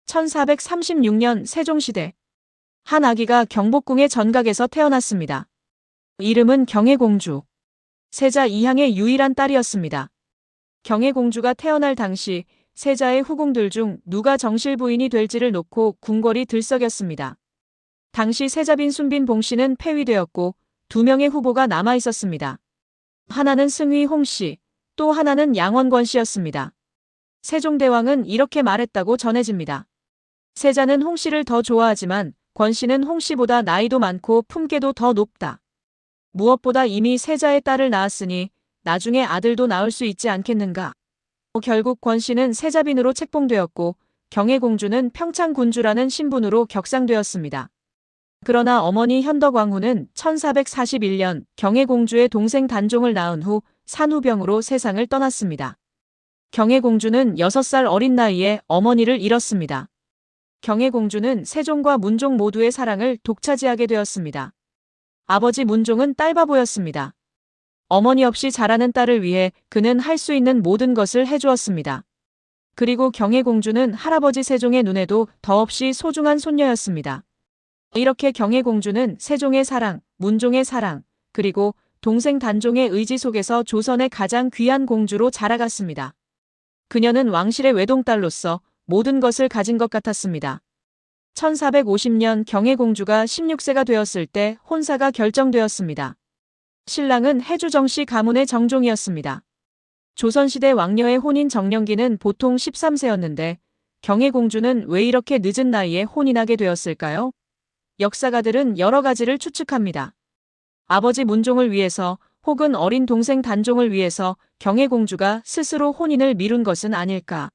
1436년 세종시대 한 아기가 경복궁의 전각에서 태어났습니다. 이름은 경혜공주. 세자 이향의 유일한 딸이었습니다. 경혜공주가 태어날 당시 세자의 후궁들 중 누가 정실 부인이 될지를 놓고 궁궐이 들썩였습니다. 당시 세자빈 순빈 봉씨는 폐위되었고 2명의 후보가 남아 있었습니다. 하나는 승위 홍씨, 또 하나는 양원권 씨였습니다. 세종대왕은 이렇게 말했다고 전해집니다. 세자는 홍씨를 더 좋아하지만 권씨는 홍씨보다 나이도 많고 품계도 더 높다. 무엇보다 이미 세자의 딸을 낳았으니 나중에 아들도 낳을 수 있지 않겠는가. 결국 권씨는 세자빈으로 책봉되었고 경혜공주는 평창군주라는 신분으로 격상되었습니다. 그러나 어머니 현덕왕후는 1441년 경혜공주의 동생 단종을 낳은 후 산후병으로 세상을 떠났습니다. 경혜공주는 6살 어린 나이에 어머니를 잃었습니다. 경혜공주는 세종과 문종 모두의 사랑을 독차지하게 되었습니다. 아버지 문종은 딸바보였습니다. 어머니 없이 자라는 딸을 위해 그는 할 수 있는 모든 것을 해주었습니다. 그리고 경혜공주는 할아버지 세종의 눈에도 더없이 소중한 손녀였습니다. 이렇게 경혜공주는 세종의 사랑, 문종의 사랑, 그리고 동생 단종의 의지 속에서 조선의 가장 귀한 공주로 자라갔습니다. 그녀는 왕실의 외동딸로서 모든 것을 가진 것 같았습니다. 1450년 경혜공주가 16세가 되었을 때 혼사가 결정되었습니다. 신랑은 해주정씨 가문의 정종이었습니다. 조선시대 왕녀의 혼인 정년기는 보통 13세였는데 경혜공주는 왜 이렇게 늦은 나이에 혼인하게 되었을까요? 역사가들은 여러 가지를 추측합니다. 아버지 문종을 위해서 혹은 어린 동생 단종을 위해서 경혜공주가 스스로 혼인을 미룬 것은 아닐까?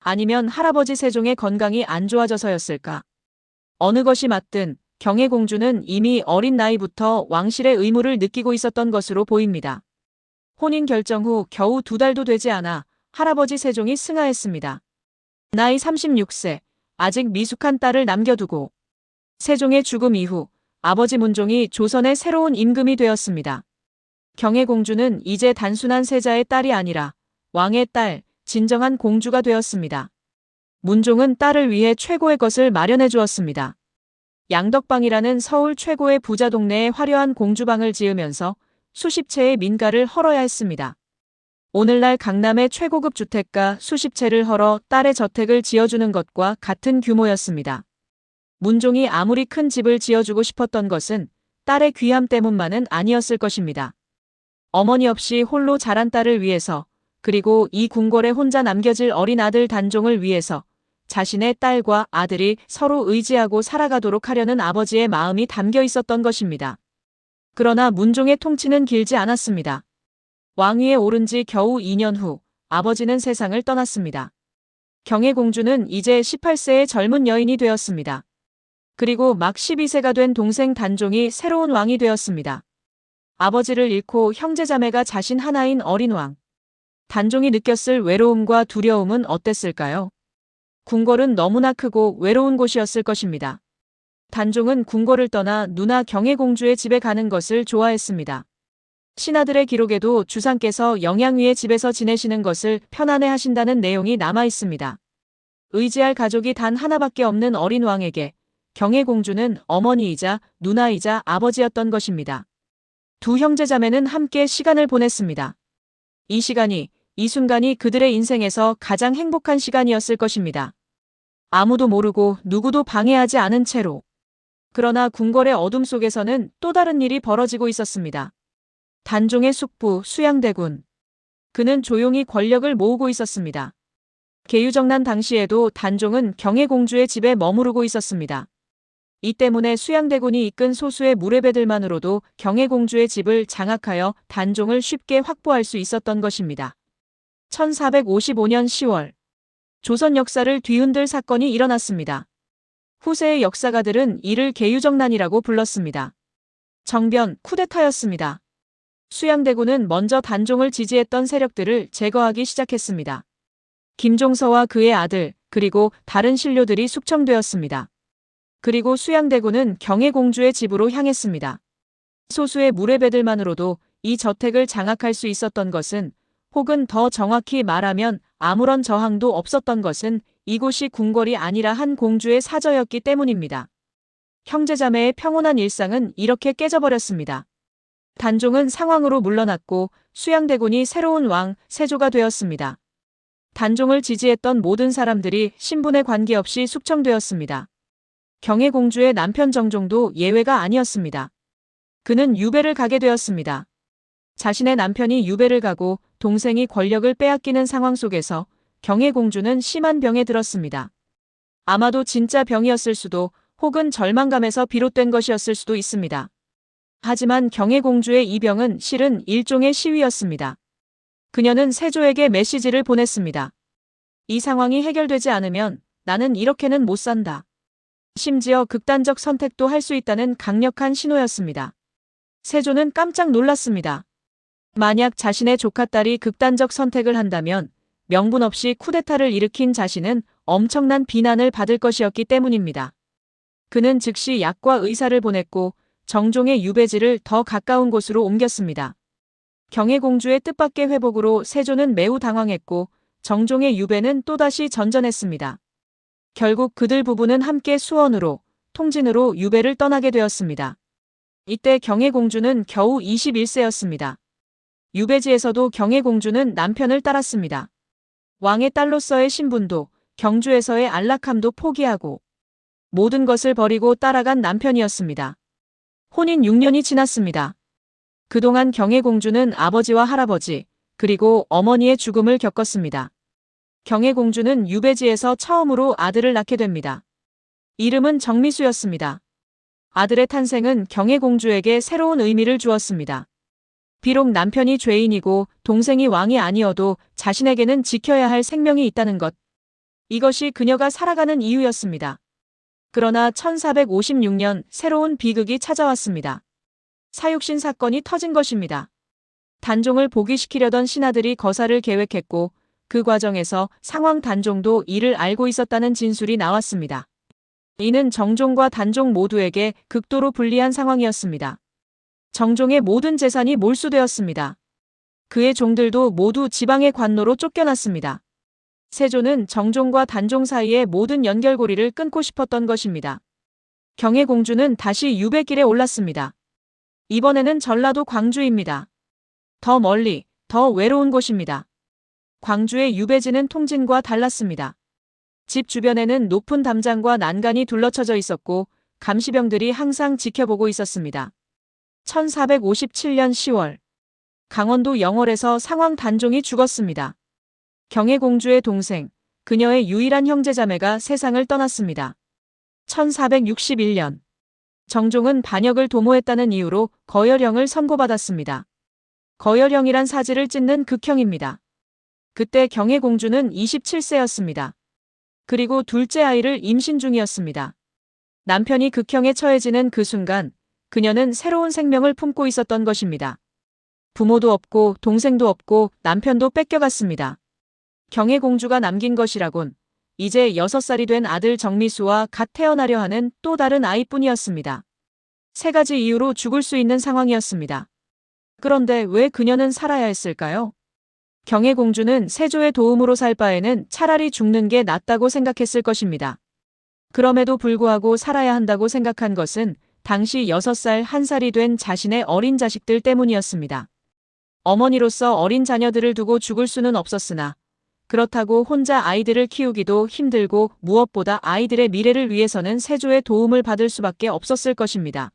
아니면 할아버지 세종의 건강이 안 좋아져서였을까? 어느 것이 맞든 경혜공주는 이미 어린 나이부터 왕실의 의무를 느끼고 있었던 것으로 보입니다. 혼인 결정 후 겨우 2달도 되지 않아 할아버지 세종이 승하했습니다. 나이 36세, 아직 미숙한 딸을 남겨두고 세종의 죽음 이후 아버지 문종이 조선의 새로운 임금이 되었습니다. 경혜공주는 이제 단순한 세자의 딸이 아니라 왕의 딸, 진정한 공주가 되었습니다. 문종은 딸을 위해 최고의 것을 마련해 주었습니다. 양덕방이라는 서울 최고의 부자 동네에 화려한 공주방을 지으면서 수십 채의 민가를 헐어야 했습니다. 오늘날 강남의 최고급 주택가 수십 채를 헐어 딸의 저택을 지어주는 것과 같은 규모였습니다. 문종이 아무리 큰 집을 지어주고 싶었던 것은 딸의 귀함 때문만은 아니었을 것입니다. 어머니 없이 홀로 자란 딸을 위해서, 그리고 이 궁궐에 혼자 남겨질 어린 아들 단종을 위해서 자신의 딸과 아들이 서로 의지하고 살아가도록 하려는 아버지의 마음이 담겨 있었던 것입니다. 그러나 문종의 통치는 길지 않았습니다. 왕위에 오른 지 겨우 2년 후 아버지는 세상을 떠났습니다. 경혜공주는 이제 18세의 젊은 여인이 되었습니다. 그리고 막 12세가 된 동생 단종이 새로운 왕이 되었습니다. 아버지를 잃고 형제자매가 자신 하나인 어린 왕. 단종이 느꼈을 외로움과 두려움은 어땠을까요? 궁궐은 너무나 크고 외로운 곳이었을 것입니다. 단종은 궁궐을 떠나 누나 경혜공주의 집에 가는 것을 좋아했습니다. 신하들의 기록에도 주상께서 영양위의 집에서 지내시는 것을 편안해 하신다는 내용이 남아 있습니다. 의지할 가족이 단 하나밖에 없는 어린 왕에게 경혜공주는 어머니이자 누나이자 아버지였던 것입니다. 두 형제자매는 함께 시간을 보냈습니다. 이 순간이 그들의 인생에서 가장 행복한 시간이었을 것입니다. 아무도 모르고 누구도 방해하지 않은 채로. 그러나 궁궐의 어둠 속에서는 또 다른 일이 벌어지고 있었습니다. 단종의 숙부 수양대군. 그는 조용히 권력을 모으고 있었습니다. 계유정난 당시에도 단종은 경혜공주의 집에 머무르고 있었습니다. 이 때문에 수양대군이 이끈 소수의 무례배들만으로도 경혜공주의 집을 장악하여 단종을 쉽게 확보할 수 있었던 것입니다. 1455년 10월 조선 역사를 뒤흔들 사건이 일어났습니다. 후세의 역사가들은 이를 계유정난이라고 불렀습니다. 정변, 쿠데타였습니다. 수양대군은 먼저 단종을 지지했던 세력들을 제거하기 시작했습니다. 김종서와 그의 아들, 그리고 다른 신료들이 숙청되었습니다. 그리고 수양대군은 경혜공주의 집으로 향했습니다. 소수의 무례배들만으로도 이 저택을 장악할 수 있었던 것은, 혹은 더 정확히 말하면 아무런 저항도 없었던 것은 이곳이 궁궐이 아니라 한 공주의 사저였기 때문입니다. 형제자매의 평온한 일상은 이렇게 깨져버렸습니다. 단종은 상왕으로 물러났고 수양대군이 새로운 왕 세조가 되었습니다. 단종을 지지했던 모든 사람들이 신분에 관계없이 숙청되었습니다. 경혜공주의 남편 정종도 예외가 아니었습니다. 그는 유배를 가게 되었습니다. 자신의 남편이 유배를 가고 동생이 권력을 빼앗기는 상황 속에서 경혜공주는 심한 병에 들었습니다. 아마도 진짜 병이었을 수도 혹은 절망감에서 비롯된 것이었을 수도 있습니다. 하지만 경혜공주의 이 병은 실은 일종의 시위였습니다. 그녀는 세조에게 메시지를 보냈습니다. 이 상황이 해결되지 않으면 나는 이렇게는 못 산다. 심지어 극단적 선택도 할 수 있다는 강력한 신호였습니다. 세조는 깜짝 놀랐습니다. 만약 자신의 조카딸이 극단적 선택을 한다면 명분 없이 쿠데타를 일으킨 자신은 엄청난 비난을 받을 것이었기 때문입니다. 그는 즉시 약과 의사를 보냈고 정종의 유배지를 더 가까운 곳으로 옮겼습니다. 경혜공주의 뜻밖의 회복으로 세조는 매우 당황했고 정종의 유배는 또다시 전전했습니다. 결국 그들 부부는 함께 수원으로, 통진으로 유배를 떠나게 되었습니다. 이때 경혜공주는 겨우 21세였습니다. 유배지에서도 경혜공주는 남편을 따랐습니다. 왕의 딸로서의 신분도 경주에서의 안락함도 포기하고 모든 것을 버리고 따라간 남편이었습니다. 혼인 6년이 지났습니다. 그동안 경혜공주는 아버지와 할아버지 그리고 어머니의 죽음을 겪었습니다. 경혜공주는 유배지에서 처음으로 아들을 낳게 됩니다. 이름은 정미수였습니다. 아들의 탄생은 경혜공주에게 새로운 의미를 주었습니다. 비록 남편이 죄인이고 동생이 왕이 아니어도 자신에게는 지켜야 할 생명이 있다는 것. 이것이 그녀가 살아가는 이유였습니다. 그러나 1456년 새로운 비극이 찾아왔습니다. 사육신 사건이 터진 것입니다. 단종을 복위시키려던 신하들이 거사를 계획했고 그 과정에서 상왕 단종도 이를 알고 있었다는 진술이 나왔습니다. 이는 정종과 단종 모두에게 극도로 불리한 상황이었습니다. 정종의 모든 재산이 몰수되었습니다. 그의 종들도 모두 지방의 관노로 쫓겨났습니다. 세조는 정종과 단종 사이의 모든 연결고리를 끊고 싶었던 것입니다. 경혜공주는 다시 유배길에 올랐습니다. 이번에는 전라도 광주입니다. 더 멀리, 더 외로운 곳입니다. 광주의 유배지는 통진과 달랐습니다. 집 주변에는 높은 담장과 난간이 둘러쳐져 있었고 감시병들이 항상 지켜보고 있었습니다. 1457년 10월 강원도 영월에서 상왕 단종이 죽었습니다. 경혜공주의 동생, 그녀의 유일한 형제자매가 세상을 떠났습니다. 1461년 정종은 반역을 도모했다는 이유로 거열형을 선고받았습니다. 거열형이란 사지를 찢는 극형입니다. 그때 경혜공주는 27세였습니다. 그리고 둘째 아이를 임신 중이었습니다. 남편이 극형에 처해지는 그 순간 그녀는 새로운 생명을 품고 있었던 것입니다. 부모도 없고 동생도 없고 남편도 뺏겨갔습니다. 경혜공주가 남긴 것이라곤 이제 6살이 된 아들 정미수와 갓 태어나려 하는 또 다른 아이뿐이었습니다. 3가지 이유로 죽을 수 있는 상황이었습니다. 그런데 왜 그녀는 살아야 했을까요? 경혜공주는 세조의 도움으로 살 바에는 차라리 죽는 게 낫다고 생각했을 것입니다. 그럼에도 불구하고 살아야 한다고 생각한 것은 당시 6살, 1살이 된 자신의 어린 자식들 때문이었습니다. 어머니로서 어린 자녀들을 두고 죽을 수는 없었으나 그렇다고 혼자 아이들을 키우기도 힘들고 무엇보다 아이들의 미래를 위해서는 세조의 도움을 받을 수밖에 없었을 것입니다.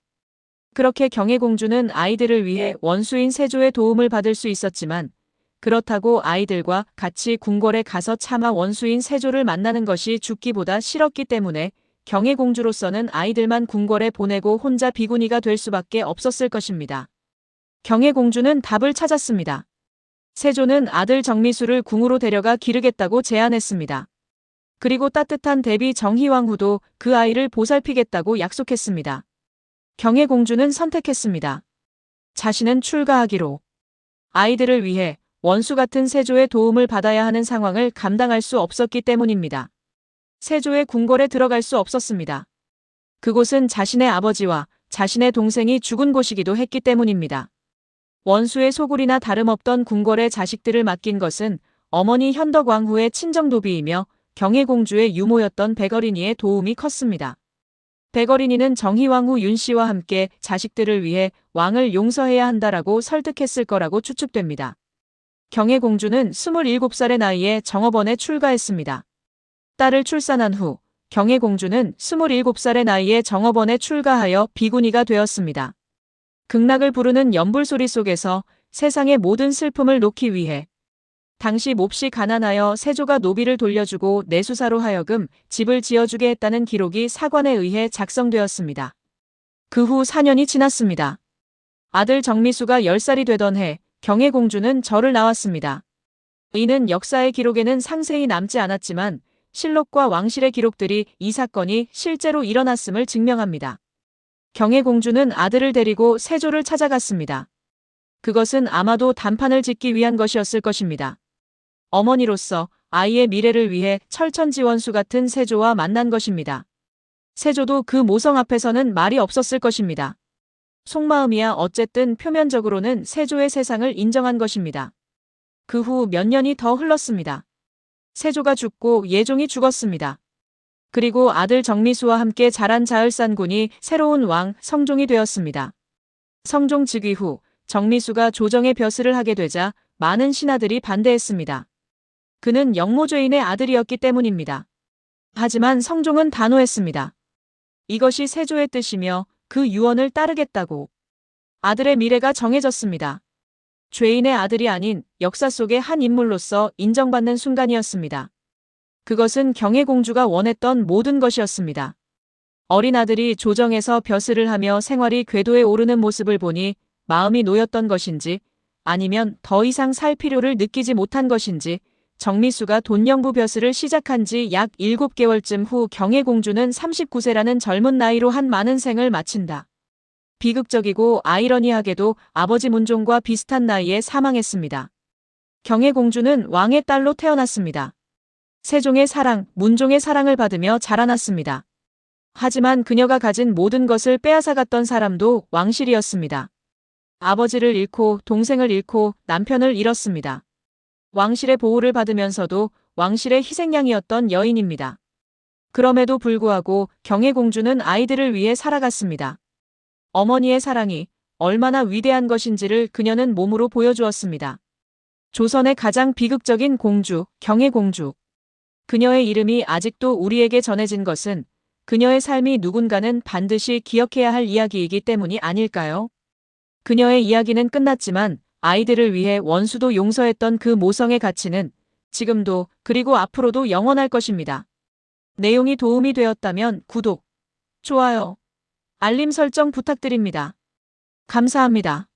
그렇게 경혜공주는 아이들을 위해 원수인 세조의 도움을 받을 수 있었지만 그렇다고 아이들과 같이 궁궐에 가서 차마 원수인 세조를 만나는 것이 죽기보다 싫었기 때문에 경혜공주로서는 아이들만 궁궐에 보내고 혼자 비구니가 될 수밖에 없었을 것입니다. 경혜공주는 답을 찾았습니다. 세조는 아들 정미수를 궁으로 데려가 기르겠다고 제안했습니다. 그리고 따뜻한 대비 정희왕후도 그 아이를 보살피겠다고 약속했습니다. 경혜공주는 선택했습니다. 자신은 출가하기로. 아이들을 위해 원수 같은 세조의 도움을 받아야 하는 상황을 감당할 수 없었기 때문입니다. 세조의 궁궐에 들어갈 수 없었습니다. 그곳은 자신의 아버지와 자신의 동생이 죽은 곳이기도 했기 때문입니다. 원수의 소굴이나 다름없던 궁궐의 자식들을 맡긴 것은 어머니 현덕왕후의 친정도비이며 경혜공주의 유모였던 백어린이의 도움이 컸습니다. 백어린이는 정희왕 후 윤씨와 함께 자식들을 위해 왕을 용서해야 한다라고 설득했을 거라고 추측됩니다. 경혜공주는 27살의 나이에 정업원에 출가했습니다. 딸을 출산한 후 경혜공주는 27살의 나이에 정업원에 출가하여 비구니가 되었습니다. 극락을 부르는 연불소리 속에서 세상의 모든 슬픔을 놓기 위해 당시 몹시 가난하여 세조가 노비를 돌려주고 내수사로 하여금 집을 지어주게 했다는 기록이 사관에 의해 작성되었습니다. 그 후 4년이 지났습니다. 아들 정미수가 10살이 되던 해 경혜공주는 절을 나왔습니다. 이는 역사의 기록에는 상세히 남지 않았지만 실록과 왕실의 기록들이 이 사건이 실제로 일어났음을 증명합니다. 경혜공주는 아들을 데리고 세조를 찾아갔습니다. 그것은 아마도 단판을 짓기 위한 것이었을 것입니다. 어머니로서 아이의 미래를 위해 철천지원수 같은 세조와 만난 것입니다. 세조도 그 모성 앞에서는 말이 없었을 것입니다. 속마음이야 어쨌든 표면적으로는 세조의 세상을 인정한 것입니다. 그 후 몇 년이 더 흘렀습니다. 세조가 죽고 예종이 죽었습니다. 그리고 아들 정미수와 함께 자란 자을산군이 새로운 왕 성종이 되었습니다. 성종 즉위 후 정미수가 조정의 벼슬을 하게 되자 많은 신하들이 반대했습니다. 그는 영모죄인의 아들이었기 때문입니다. 하지만 성종은 단호했습니다. 이것이 세조의 뜻이며 그 유언을 따르겠다고. 아들의 미래가 정해졌습니다. 죄인의 아들이 아닌 역사 속의 한 인물로서 인정받는 순간이었습니다. 그것은 경혜공주가 원했던 모든 것이었습니다. 어린 아들이 조정에서 벼슬을 하며 생활이 궤도에 오르는 모습을 보니 마음이 놓였던 것인지 아니면 더 이상 살 필요를 느끼지 못한 것인지 정미수가 돈영부 벼슬을 시작한 지 약 7개월쯤 후 경혜공주는 39세라는 젊은 나이로 한 많은 생을 마친다. 비극적이고 아이러니하게도 아버지 문종과 비슷한 나이에 사망했습니다. 경혜공주는 왕의 딸로 태어났습니다. 세종의 사랑, 문종의 사랑을 받으며 자라났습니다. 하지만 그녀가 가진 모든 것을 빼앗아갔던 사람도 왕실이었습니다. 아버지를 잃고 동생을 잃고 남편을 잃었습니다. 왕실의 보호를 받으면서도 왕실의 희생양이었던 여인입니다. 그럼에도 불구하고 경혜공주는 아이들을 위해 살아갔습니다. 어머니의 사랑이 얼마나 위대한 것인지를 그녀는 몸으로 보여주었습니다. 조선의 가장 비극적인 공주, 경혜공주. 그녀의 이름이 아직도 우리에게 전해진 것은 그녀의 삶이 누군가는 반드시 기억해야 할 이야기이기 때문이 아닐까요? 그녀의 이야기는 끝났지만 아이들을 위해 원수도 용서했던 그 모성의 가치는 지금도 그리고 앞으로도 영원할 것입니다. 내용이 도움이 되었다면 구독, 좋아요, 알림 설정 부탁드립니다. 감사합니다.